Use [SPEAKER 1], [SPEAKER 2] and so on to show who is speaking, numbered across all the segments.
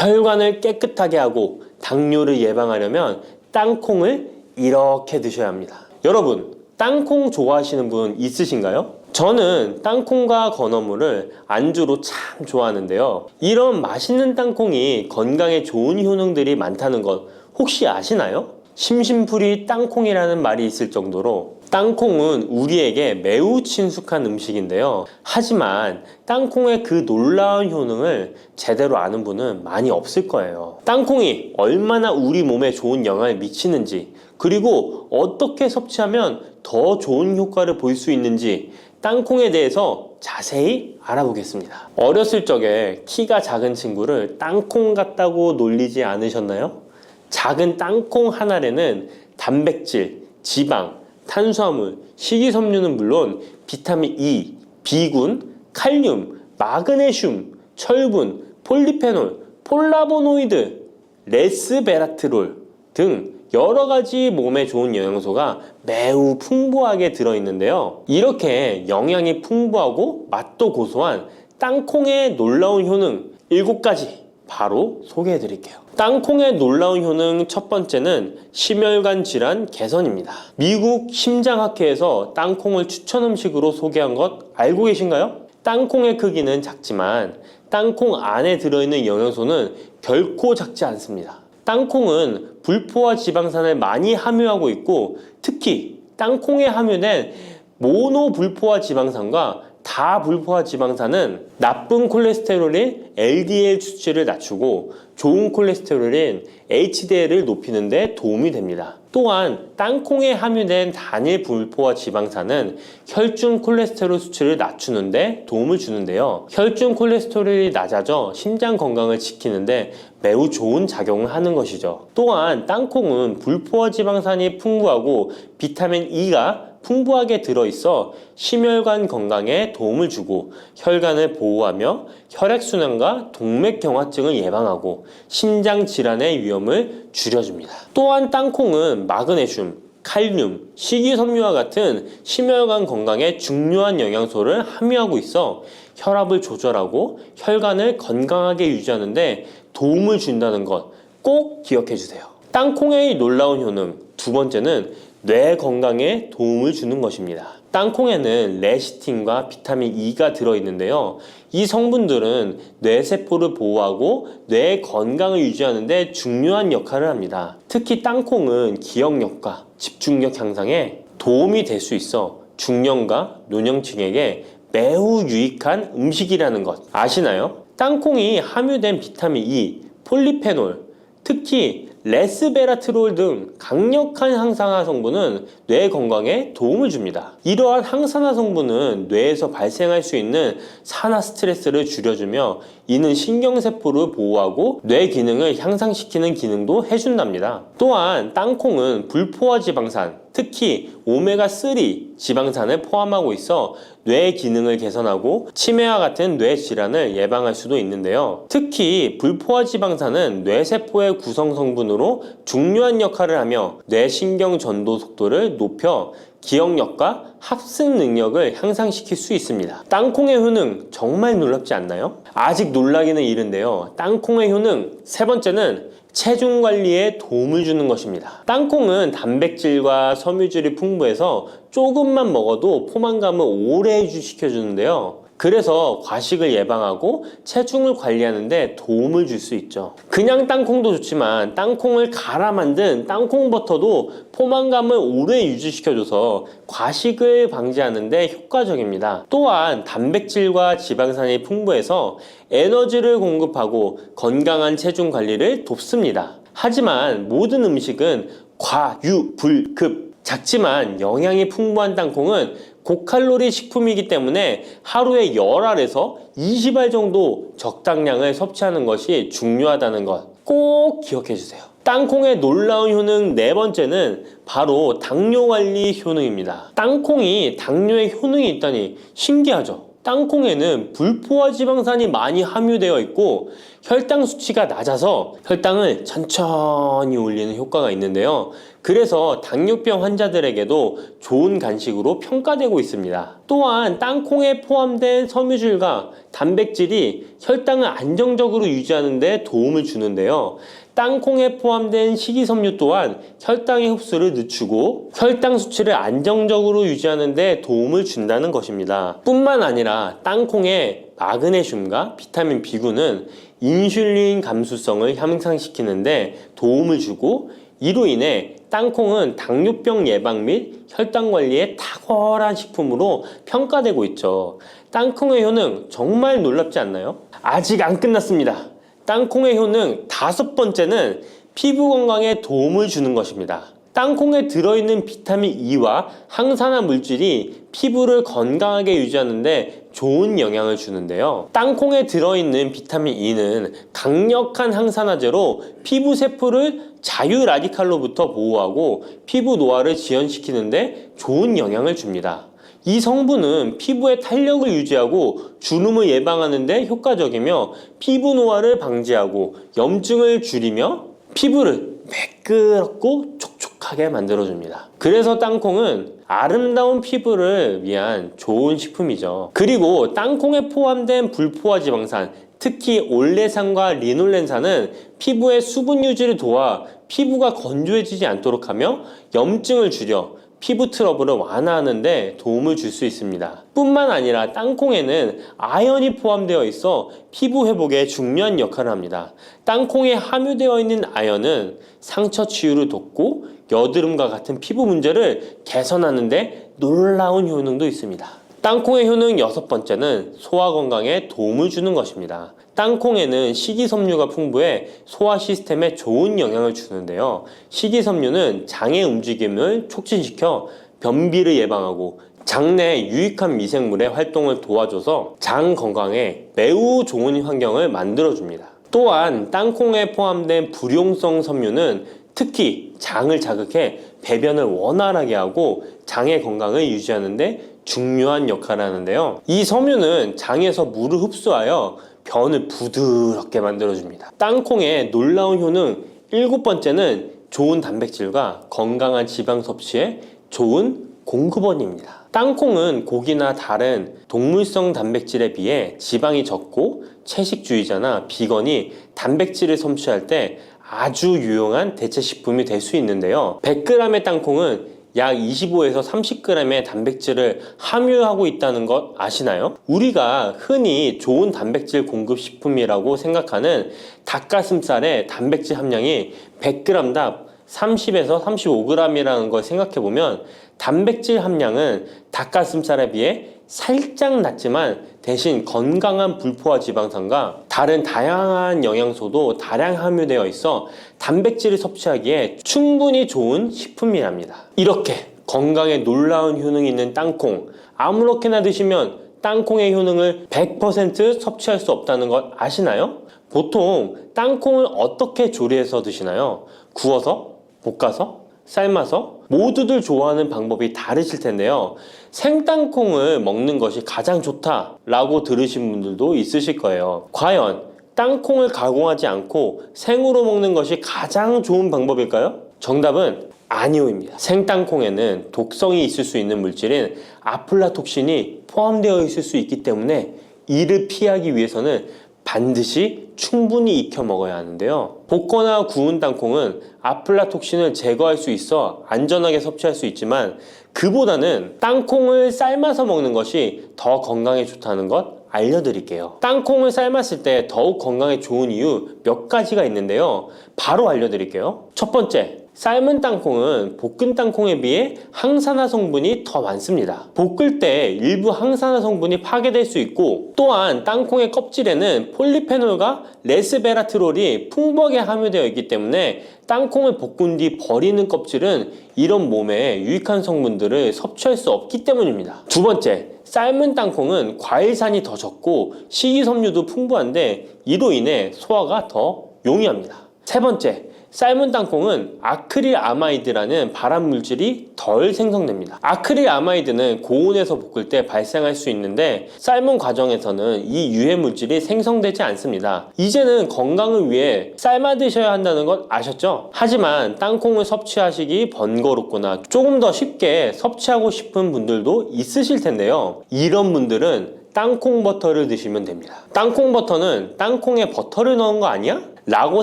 [SPEAKER 1] 혈관을 깨끗하게 하고 당뇨를 예방하려면 땅콩을 이렇게 드셔야 합니다. 여러분, 땅콩 좋아하시는 분 있으신가요? 저는 땅콩과 건어물을 안주로 참 좋아하는데요. 이런 맛있는 땅콩이 건강에 좋은 효능들이 많다는 것 혹시 아시나요? 심심풀이 땅콩이라는 말이 있을 정도로 땅콩은 우리에게 매우 친숙한 음식인데요. 하지만 땅콩의 그 놀라운 효능을 제대로 아는 분은 많이 없을 거예요. 땅콩이 얼마나 우리 몸에 좋은 영향을 미치는지, 그리고 어떻게 섭취하면 더 좋은 효과를 볼 수 있는지 땅콩에 대해서 자세히 알아보겠습니다. 어렸을 적에 키가 작은 친구를 땅콩 같다고 놀리지 않으셨나요? 작은 땅콩 한 알에는 단백질, 지방, 탄수화물, 식이섬유는 물론 비타민 E, B군, 칼륨, 마그네슘, 철분, 폴리페놀, 폴라보노이드, 레스베라트롤 등 여러 가지 몸에 좋은 영양소가 매우 풍부하게 들어있는데요. 이렇게 영양이 풍부하고 맛도 고소한 땅콩의 놀라운 효능 7가지 바로 소개해 드릴게요. 땅콩의 놀라운 효능 첫 번째는 심혈관 질환 개선입니다. 미국 심장학회에서 땅콩을 추천 음식으로 소개한 것 알고 계신가요? 땅콩의 크기는 작지만 땅콩 안에 들어있는 영양소는 결코 작지 않습니다. 땅콩은 불포화 지방산을 많이 함유하고 있고, 특히 땅콩에 함유된 모노불포화 지방산과 다불포화 지방산은 나쁜 콜레스테롤인 LDL 수치를 낮추고 좋은 콜레스테롤인 HDL을 높이는 데 도움이 됩니다. 또한 땅콩에 함유된 단일 불포화 지방산은 혈중 콜레스테롤 수치를 낮추는 데 도움을 주는데요. 혈중 콜레스테롤이 낮아져 심장 건강을 지키는데 매우 좋은 작용을 하는 것이죠. 또한 땅콩은 불포화 지방산이 풍부하고 비타민 E가 풍부하게 들어있어 심혈관 건강에 도움을 주고 혈관을 보호하며 혈액순환과 동맥경화증을 예방하고 심장 질환의 위험을 줄여줍니다. 또한 땅콩은 마그네슘, 칼륨, 식이섬유와 같은 심혈관 건강에 중요한 영양소를 함유하고 있어 혈압을 조절하고 혈관을 건강하게 유지하는 데 도움을 준다는 것 꼭 기억해 주세요. 땅콩의 놀라운 효능 두 번째는 뇌 건강에 도움을 주는 것입니다. 땅콩에는 레시틴과 비타민 E가 들어있는데요. 이 성분들은 뇌세포를 보호하고 뇌 건강을 유지하는 데 중요한 역할을 합니다. 특히 땅콩은 기억력과 집중력 향상에 도움이 될 수 있어 중년과 노년층에게 매우 유익한 음식이라는 것 아시나요? 땅콩이 함유된 비타민 E, 폴리페놀, 특히 레스베라트롤 등 강력한 항산화 성분은 뇌 건강에 도움을 줍니다. 이러한 항산화 성분은 뇌에서 발생할 수 있는 산화 스트레스를 줄여주며 이는 신경세포를 보호하고 뇌 기능을 향상시키는 기능도 해준답니다. 또한 땅콩은 불포화 지방산, 특히 오메가3 지방산을 포함하고 있어 뇌 기능을 개선하고 치매와 같은 뇌 질환을 예방할 수도 있는데요. 특히 불포화 지방산은 뇌세포의 구성 성분으로 중요한 역할을 하며 뇌신경 전도 속도를 높여 기억력과 합승 능력을 향상시킬 수 있습니다. 땅콩의 효능 정말 놀랍지 않나요? 아직 놀라기는 이른데요. 땅콩의 효능 세 번째는 체중 관리에 도움을 주는 것입니다. 땅콩은 단백질과 섬유질이 풍부해서 조금만 먹어도 포만감을 오래 유지시켜주는데요. 그래서 과식을 예방하고 체중을 관리하는 데 도움을 줄 수 있죠. 그냥 땅콩도 좋지만 땅콩을 갈아 만든 땅콩버터도 포만감을 오래 유지시켜줘서 과식을 방지하는 데 효과적입니다. 또한 단백질과 지방산이 풍부해서 에너지를 공급하고 건강한 체중 관리를 돕습니다. 하지만 모든 음식은 과유불급, 작지만 영양이 풍부한 땅콩은 고칼로리 식품이기 때문에 하루에 10알에서 20알 정도 적당량을 섭취하는 것이 중요하다는 것 꼭 기억해 주세요. 땅콩의 놀라운 효능 네 번째는 바로 당뇨 관리 효능입니다. 땅콩이 당뇨에 효능이 있다니 신기하죠? 땅콩에는 불포화 지방산이 많이 함유되어 있고 혈당 수치가 낮아서 혈당을 천천히 올리는 효과가 있는데요. 그래서 당뇨병 환자들에게도 좋은 간식으로 평가되고 있습니다. 또한 땅콩에 포함된 섬유질과 단백질이 혈당을 안정적으로 유지하는 데 도움을 주는데요. 땅콩에 포함된 식이섬유 또한 혈당의 흡수를 늦추고 혈당 수치를 안정적으로 유지하는 데 도움을 준다는 것입니다. 뿐만 아니라 땅콩의 마그네슘과 비타민 B9는 인슐린 감수성을 향상시키는 데 도움을 주고 이로 인해 땅콩은 당뇨병 예방 및 혈당 관리에 탁월한 식품으로 평가되고 있죠. 땅콩의 효능 정말 놀랍지 않나요? 아직 안 끝났습니다. 땅콩의 효능 5번째는 피부 건강에 도움을 주는 것입니다. 땅콩에 들어있는 비타민 E와 항산화 물질이 피부를 건강하게 유지하는 데 좋은 영향을 주는데요. 땅콩에 들어있는 비타민 E는 강력한 항산화제로 피부 세포를 자유 라디칼로부터 보호하고 피부 노화를 지연시키는 데 좋은 영향을 줍니다. 이 성분은 피부의 탄력을 유지하고 주름을 예방하는 데 효과적이며 피부 노화를 방지하고 염증을 줄이며 피부를 매끄럽고 촉촉하게 만들어줍니다. 그래서 땅콩은 아름다운 피부를 위한 좋은 식품이죠. 그리고 땅콩에 포함된 불포화 지방산, 특히 올레산과 리놀렌산은 피부의 수분 유지를 도와 피부가 건조해지지 않도록 하며 염증을 줄여 피부 트러블을 완화하는 데 도움을 줄 수 있습니다. 뿐만 아니라 땅콩에는 아연이 포함되어 있어 피부 회복에 중요한 역할을 합니다. 땅콩에 함유되어 있는 아연은 상처 치유를 돕고 여드름과 같은 피부 문제를 개선하는 데 놀라운 효능도 있습니다. 땅콩의 효능 6번째는 소화 건강에 도움을 주는 것입니다. 땅콩에는 식이섬유가 풍부해 소화 시스템에 좋은 영향을 주는데요. 식이섬유는 장의 움직임을 촉진시켜 변비를 예방하고 장내 유익한 미생물의 활동을 도와줘서 장 건강에 매우 좋은 환경을 만들어줍니다. 또한 땅콩에 포함된 불용성 섬유는 특히 장을 자극해 배변을 원활하게 하고 장의 건강을 유지하는 데 중요한 역할을 하는데요. 이 섬유는 장에서 물을 흡수하여 변을 부드럽게 만들어줍니다. 땅콩의 놀라운 효능 7번째는 좋은 단백질과 건강한 지방 섭취에 좋은 공급원입니다. 땅콩은 고기나 다른 동물성 단백질에 비해 지방이 적고 채식주의자나 비건이 단백질을 섭취할 때 아주 유용한 대체 식품이 될 수 있는데요. 100g의 땅콩은 약 25에서 30g의 단백질을 함유하고 있다는 것 아시나요? 우리가 흔히 좋은 단백질 공급 식품이라고 생각하는 닭가슴살의 단백질 함량이 100g당 30에서 35g이라는 걸 생각해보면 단백질 함량은 닭가슴살에 비해 살짝 낮지만 대신 건강한 불포화 지방산과 다른 다양한 영양소도 다량 함유되어 있어 단백질을 섭취하기에 충분히 좋은 식품이랍니다. 이렇게 건강에 놀라운 효능이 있는 땅콩, 아무렇게나 드시면 땅콩의 효능을 100% 섭취할 수 없다는 것 아시나요? 보통 땅콩을 어떻게 조리해서 드시나요? 구워서? 볶아서? 삶아서? 모두들 좋아하는 방법이 다르실 텐데요. 생땅콩을 먹는 것이 가장 좋다라고 들으신 분들도 있으실 거예요. 과연 땅콩을 가공하지 않고 생으로 먹는 것이 가장 좋은 방법일까요? 정답은 아니오입니다. 생땅콩에는 독성이 있을 수 있는 물질인 아플라톡신이 포함되어 있을 수 있기 때문에 이를 피하기 위해서는 반드시 충분히 익혀 먹어야 하는데요. 볶거나 구운 땅콩은 아플라톡신을 제거할 수 있어 안전하게 섭취할 수 있지만 그보다는 땅콩을 삶아서 먹는 것이 더 건강에 좋다는 것 알려드릴게요. 땅콩을 삶았을 때 더욱 건강에 좋은 이유 몇 가지가 있는데요. 바로 알려드릴게요. 첫 번째, 삶은 땅콩은 볶은 땅콩에 비해 항산화 성분이 더 많습니다. 볶을 때 일부 항산화 성분이 파괴될 수 있고 또한 땅콩의 껍질에는 폴리페놀과 레스베라트롤이 풍부하게 함유되어 있기 때문에 땅콩을 볶은 뒤 버리는 껍질은 이런 몸에 유익한 성분들을 섭취할 수 없기 때문입니다. 두 번째, 삶은 땅콩은 과일산이 더 적고 식이섬유도 풍부한데 이로 인해 소화가 더 용이합니다. 세 번째, 삶은 땅콩은 아크릴아마이드라는 발암물질이 덜 생성됩니다. 아크릴아마이드는 고온에서 볶을 때 발생할 수 있는데 삶은 과정에서는 이 유해물질이 생성되지 않습니다. 이제는 건강을 위해 삶아 드셔야 한다는 것 아셨죠? 하지만 땅콩을 섭취하시기 번거롭거나 조금 더 쉽게 섭취하고 싶은 분들도 있으실 텐데요. 이런 분들은 땅콩 버터를 드시면 됩니다. 땅콩 버터는 땅콩에 버터를 넣은 거 아니야? 라고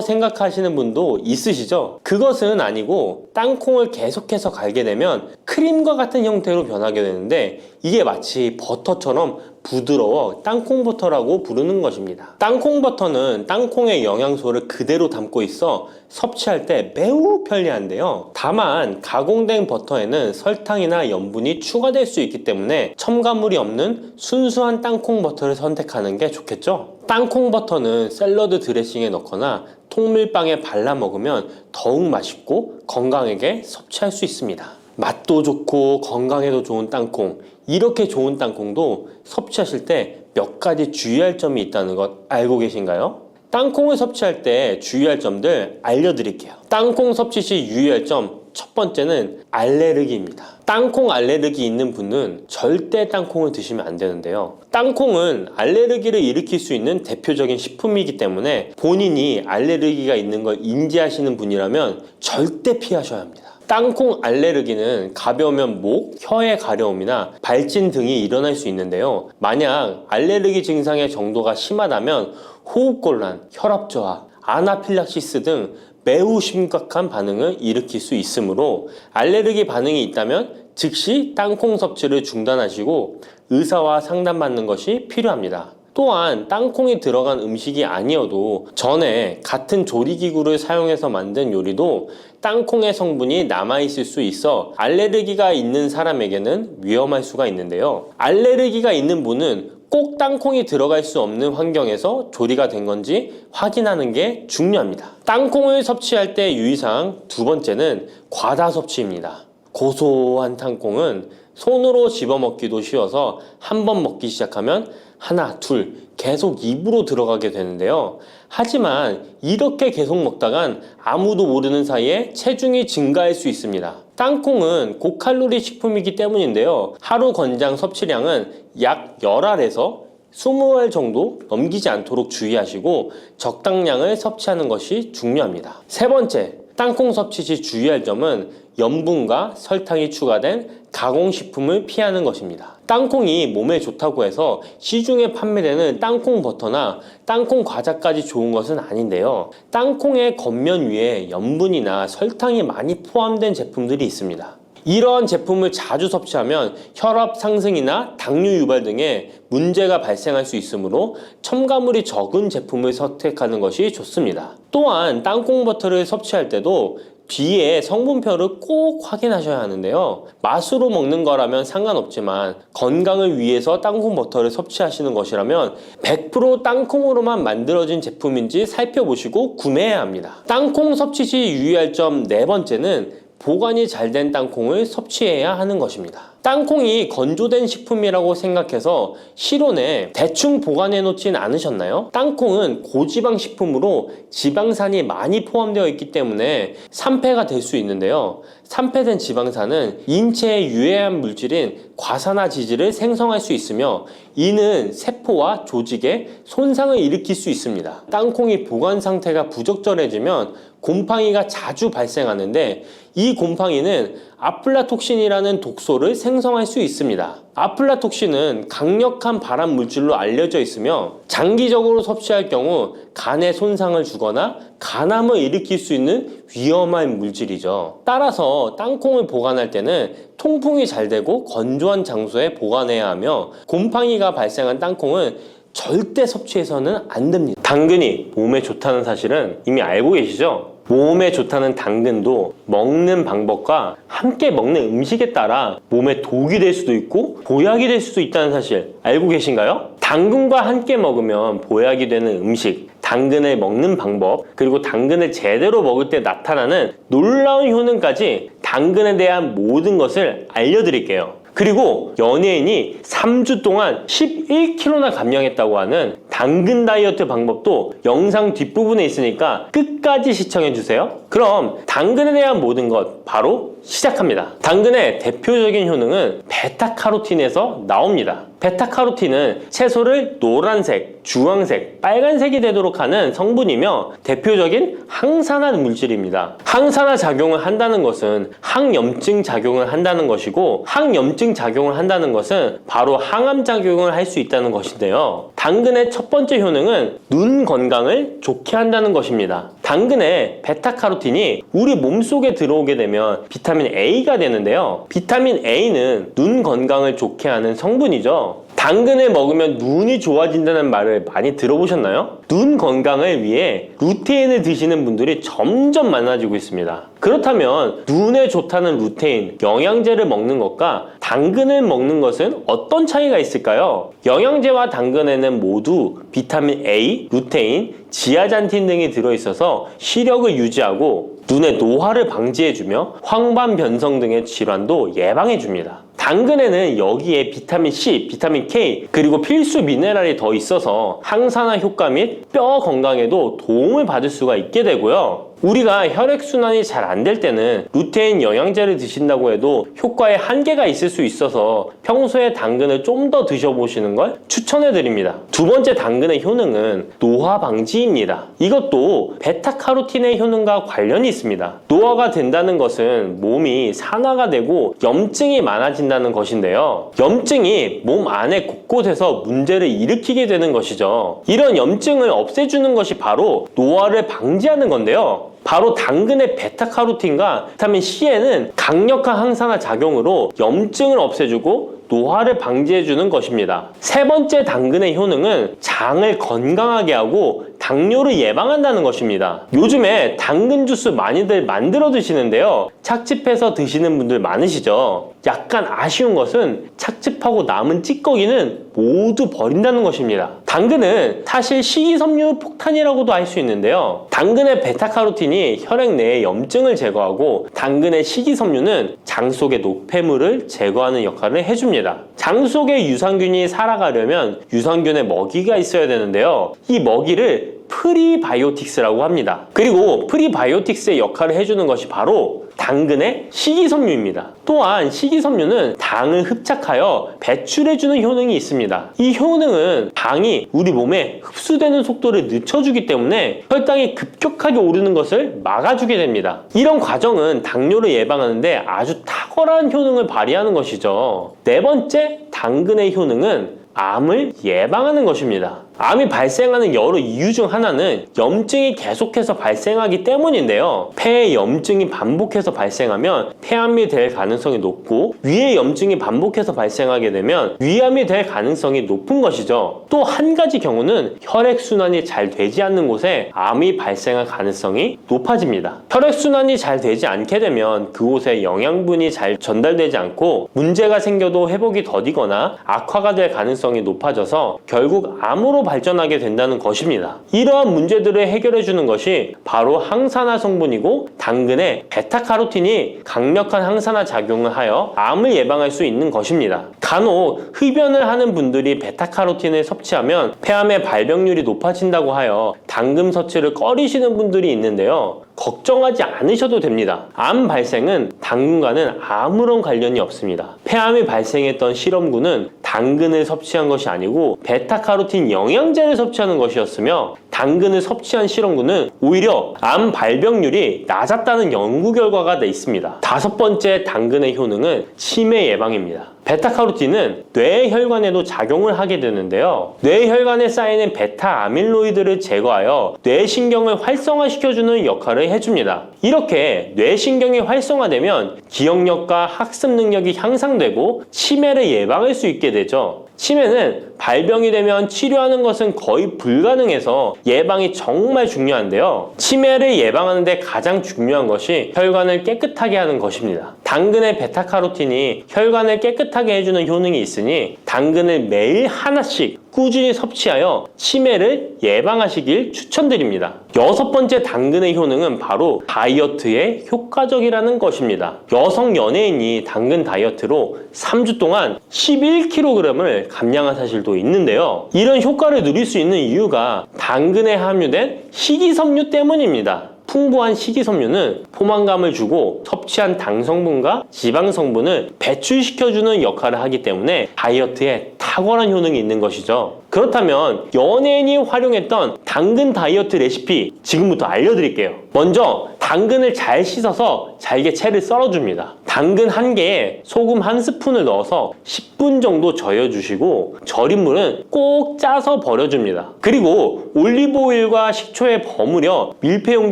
[SPEAKER 1] 생각하시는 분도 있으시죠? 그것은 아니고 땅콩을 계속해서 갈게 되면 크림과 같은 형태로 변하게 되는데 이게 마치 버터처럼 부드러워 땅콩 버터라고 부르는 것입니다. 땅콩 버터는 땅콩의 영양소를 그대로 담고 있어 섭취할 때 매우 편리한데요. 다만 가공된 버터에는 설탕이나 염분이 추가될 수 있기 때문에 첨가물이 없는 순수한 땅콩 버터를 선택하는 게 좋겠죠? 땅콩 버터는 샐러드 드레싱에 넣거나 통밀빵에 발라 먹으면 더욱 맛있고 건강하게 섭취할 수 있습니다. 맛도 좋고 건강에도 좋은 땅콩, 이렇게 좋은 땅콩도 섭취하실 때 몇 가지 주의할 점이 있다는 것 알고 계신가요? 땅콩을 섭취할 때 주의할 점들 알려드릴게요. 땅콩 섭취 시 유의할 점 첫 번째는 알레르기입니다. 땅콩 알레르기 있는 분은 절대 땅콩을 드시면 안 되는데요. 땅콩은 알레르기를 일으킬 수 있는 대표적인 식품이기 때문에 본인이 알레르기가 있는 걸 인지하시는 분이라면 절대 피하셔야 합니다. 땅콩 알레르기는 가벼우면 목, 혀의 가려움이나 발진 등이 일어날 수 있는데요. 만약 알레르기 증상의 정도가 심하다면 호흡곤란, 혈압저하, 아나필락시스 등 매우 심각한 반응을 일으킬 수 있으므로 알레르기 반응이 있다면 즉시 땅콩 섭취를 중단하시고 의사와 상담받는 것이 필요합니다. 또한 땅콩이 들어간 음식이 아니어도 전에 같은 조리기구를 사용해서 만든 요리도 땅콩의 성분이 남아있을 수 있어 알레르기가 있는 사람에게는 위험할 수가 있는데요. 알레르기가 있는 분은 꼭 땅콩이 들어갈 수 없는 환경에서 조리가 된 건지 확인하는 게 중요합니다. 땅콩을 섭취할 때 유의사항 두 번째는 과다 섭취입니다. 고소한 땅콩은 손으로 집어먹기도 쉬워서 한 번 먹기 시작하면 하나, 둘 계속 입으로 들어가게 되는데요. 하지만 이렇게 계속 먹다간 아무도 모르는 사이에 체중이 증가할 수 있습니다. 땅콩은 고칼로리 식품이기 때문인데요. 하루 권장 섭취량은 약 10알에서 20알 정도 넘기지 않도록 주의하시고 적당량을 섭취하는 것이 중요합니다. 세 번째, 땅콩 섭취 시 주의할 점은 염분과 설탕이 추가된 가공식품을 피하는 것입니다. 땅콩이 몸에 좋다고 해서 시중에 판매되는 땅콩 버터나 땅콩 과자까지 좋은 것은 아닌데요. 땅콩의 겉면 위에 염분이나 설탕이 많이 포함된 제품들이 있습니다. 이러한 제품을 자주 섭취하면 혈압 상승이나 당뇨 유발 등의 문제가 발생할 수 있으므로 첨가물이 적은 제품을 선택하는 것이 좋습니다. 또한 땅콩 버터를 섭취할 때도 뒤에 성분표를 꼭 확인하셔야 하는데요. 맛으로 먹는 거라면 상관없지만 건강을 위해서 땅콩 버터를 섭취하시는 것이라면 100% 땅콩으로만 만들어진 제품인지 살펴보시고 구매해야 합니다. 땅콩 섭취 시 유의할 점 네 번째는 보관이 잘 된 땅콩을 섭취해야 하는 것입니다. 땅콩이 건조된 식품이라고 생각해서 실온에 대충 보관해 놓진 않으셨나요? 땅콩은 고지방 식품으로 지방산이 많이 포함되어 있기 때문에 산패가 될 수 있는데요. 산패된 지방산은 인체에 유해한 물질인 과산화지질을 생성할 수 있으며 이는 세포와 조직에 손상을 일으킬 수 있습니다. 땅콩이 보관 상태가 부적절해지면 곰팡이가 자주 발생하는데 이 곰팡이는 아플라톡신이라는 독소를 생성할 수 있습니다. 아플라톡신은 강력한 발암 물질로 알려져 있으며 장기적으로 섭취할 경우 간에 손상을 주거나 간암을 일으킬 수 있는 위험한 물질이죠. 따라서 땅콩을 보관할 때는 통풍이 잘 되고 건조한 장소에 보관해야 하며 곰팡이가 발생한 땅콩은 절대 섭취해서는 안 됩니다. 당근이 몸에 좋다는 사실은 이미 알고 계시죠? 몸에 좋다는 당근도 먹는 방법과 함께 먹는 음식에 따라 몸에 독이 될 수도 있고 보약이 될 수도 있다는 사실 알고 계신가요? 당근과 함께 먹으면 보약이 되는 음식, 당근을 먹는 방법, 그리고 당근을 제대로 먹을 때 나타나는 놀라운 효능까지 당근에 대한 모든 것을 알려드릴게요. 그리고 연예인이 3주 동안 11kg나 감량했다고 하는 당근 다이어트 방법도 영상 뒷부분에 있으니까 끝까지 시청해주세요. 그럼 당근에 대한 모든 것 바로 시작합니다. 당근의 대표적인 효능은 베타카로틴에서 나옵니다. 베타카로틴은 채소를 노란색, 주황색, 빨간색이 되도록 하는 성분이며 대표적인 항산화 물질입니다. 항산화 작용을 한다는 것은 항염증 작용을 한다는 것이고, 항염증 작용을 한다는 것은 바로 항암 작용을 할 수 있다는 것인데요. 당근의 첫 번째 효능은 눈 건강을 좋게 한다는 것입니다. 당근의 베타카로틴이 우리 몸속에 들어오게 되면 비타민 A가 되는데요. 비타민 A는 눈 건강을 좋게 하는 성분이죠. 당근을 먹으면 눈이 좋아진다는 말을 많이 들어보셨나요? 눈 건강을 위해 루테인을 드시는 분들이 점점 많아지고 있습니다. 그렇다면 눈에 좋다는 루테인, 영양제를 먹는 것과 당근을 먹는 것은 어떤 차이가 있을까요? 영양제와 당근에는 모두 비타민 A, 루테인, 지아잔틴 등이 들어있어서 시력을 유지하고 눈의 노화를 방지해주며 황반 변성 등의 질환도 예방해줍니다. 당근에는 여기에 비타민 C, 비타민 K, 그리고 필수 미네랄이 더 있어서 항산화 효과 및 뼈 건강에도 도움을 받을 수가 있게 되고요. 우리가 혈액순환이 잘 안 될 때는 루테인 영양제를 드신다고 해도 효과에 한계가 있을 수 있어서 평소에 당근을 좀 더 드셔보시는 걸 추천해 드립니다. 두 번째 당근의 효능은 노화 방지입니다. 이것도 베타카로틴의 효능과 관련이 있습니다. 노화가 된다는 것은 몸이 산화가 되고 염증이 많아진다는 것인데요. 염증이 몸 안에 곳곳에서 문제를 일으키게 되는 것이죠. 이런 염증을 없애주는 것이 바로 노화를 방지하는 건데요. 바로 당근의 베타카로틴과 비타민 C에는 강력한 항산화 작용으로 염증을 없애주고 노화를 방지해주는 것입니다. 세 번째 당근의 효능은 장을 건강하게 하고 당뇨를 예방한다는 것입니다. 요즘에 당근 주스 많이들 만들어 드시는데요. 착즙해서 드시는 분들 많으시죠? 약간 아쉬운 것은 착즙하고 남은 찌꺼기는 모두 버린다는 것입니다. 당근은 사실 식이섬유 폭탄이라고도 할 수 있는데요. 당근의 베타카로틴이 혈액 내의 염증을 제거하고 당근의 식이섬유는 장 속의 노폐물을 제거하는 역할을 해줍니다. 장 속에 유산균이 살아가려면 유산균의 먹이가 있어야 되는데요. 이 먹이를 프리바이오틱스라고 합니다. 그리고 프리바이오틱스의 역할을 해주는 것이 바로 당근의 식이섬유입니다. 또한 식이섬유는 당을 흡착하여 배출해주는 효능이 있습니다. 이 효능은 당이 우리 몸에 흡수되는 속도를 늦춰주기 때문에 혈당이 급격하게 오르는 것을 막아주게 됩니다. 이런 과정은 당뇨를 예방하는데 아주 탁월한 효능을 발휘하는 것이죠. 네 번째 당근의 효능은 암을 예방하는 것입니다. 암이 발생하는 여러 이유 중 하나는 염증이 계속해서 발생하기 때문인데요. 폐에 염증이 반복해서 발생하면 폐암이 될 가능성이 높고 위에 염증이 반복해서 발생하게 되면 위암이 될 가능성이 높은 것이죠. 또 한 가지 경우는 혈액순환이 잘 되지 않는 곳에 암이 발생할 가능성이 높아집니다. 혈액순환이 잘 되지 않게 되면 그곳에 영양분이 잘 전달되지 않고 문제가 생겨도 회복이 더디거나 악화가 될 가능성이 높아져서 결국 암으로 발전하게 된다는 것입니다. 이러한 문제들을 해결해 주는 것이 바로 항산화 성분이고 당근의 베타카로틴이 강력한 항산화 작용을 하여 암을 예방할 수 있는 것입니다. 간혹 흡연을 하는 분들이 베타카로틴을 섭취하면 폐암의 발병률이 높아진다고 하여 당근 섭취를 꺼리시는 분들이 있는데요. 걱정하지 않으셔도 됩니다. 암 발생은 당근과는 아무런 관련이 없습니다. 폐암이 발생했던 실험군은 당근을 섭취한 것이 아니고 베타카로틴 영양제를 섭취하는 것이었으며 당근을 섭취한 실험군은 오히려 암 발병률이 낮았다는 연구 결과가 있습니다. 다섯 번째 당근의 효능은 치매 예방입니다. 베타카로틴은 뇌혈관에도 작용을 하게 되는데요. 뇌혈관에 쌓이는 베타 아밀로이드를 제거하여 뇌신경을 활성화시켜주는 역할을 해줍니다. 이렇게 뇌신경이 활성화되면 기억력과 학습 능력이 향상되고 치매를 예방할 수 있게 되죠. 치매는 발병이 되면 치료하는 것은 거의 불가능해서 예방이 정말 중요한데요. 치매를 예방하는 데 가장 중요한 것이 혈관을 깨끗하게 하는 것입니다. 당근의 베타카로틴이 혈관을 깨끗하게 해주는 효능이 있으니 당근을 매일 하나씩 꾸준히 섭취하여 치매를 예방하시길 추천드립니다. 여섯 번째 당근의 효능은 바로 다이어트에 효과적이라는 것입니다. 여성 연예인이 당근 다이어트로 3주 동안 11kg을 감량한 사실도 있는데요. 이런 효과를 누릴 수 있는 이유가 당근에 함유된 식이섬유 때문입니다. 풍부한 식이섬유는 포만감을 주고 섭취한 당 성분과 지방 성분을 배출시켜주는 역할을 하기 때문에 다이어트에 탁월한 효능이 있는 것이죠. 그렇다면 연예인이 활용했던 당근 다이어트 레시피 지금부터 알려드릴게요. 먼저 당근을 잘 씻어서 잘게 채를 썰어줍니다. 당근 1개에 소금 1스푼을 넣어서 10분 정도 저여주시고 절인 물은 꼭 짜서 버려줍니다. 그리고 올리브오일과 식초에 버무려 밀폐 용기에